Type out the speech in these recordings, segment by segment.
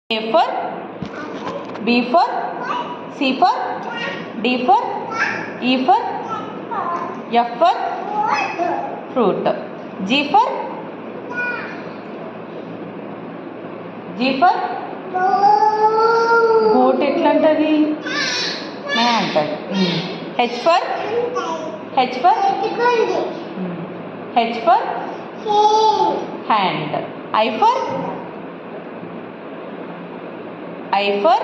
A for B for C for D for E for F for fruit. G for goat ఎట్లా అంటది మే అంటది. H for hand. I for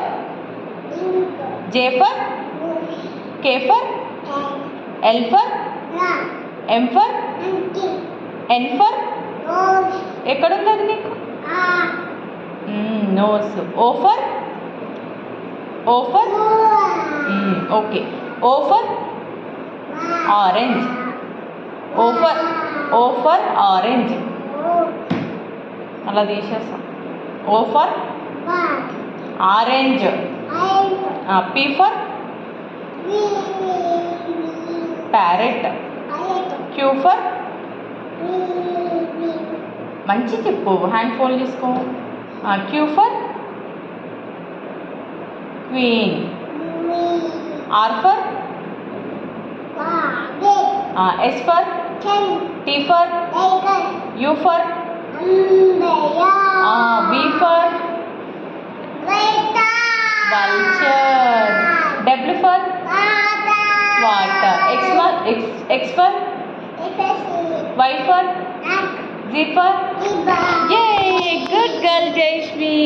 J for K for L for M for N for ఎక్కడ ఉన్నది నీకు nose. O for okay. O for orange. O for orange. అలా తీసేస్తాం. O for orange. P for parrot. Q for మంచి చెప్పు, hand fold తీసుకో. Q for queen. R for S for T for U for V for vulture. W for water. X for Y for Z for yay, good girl Jayashvi.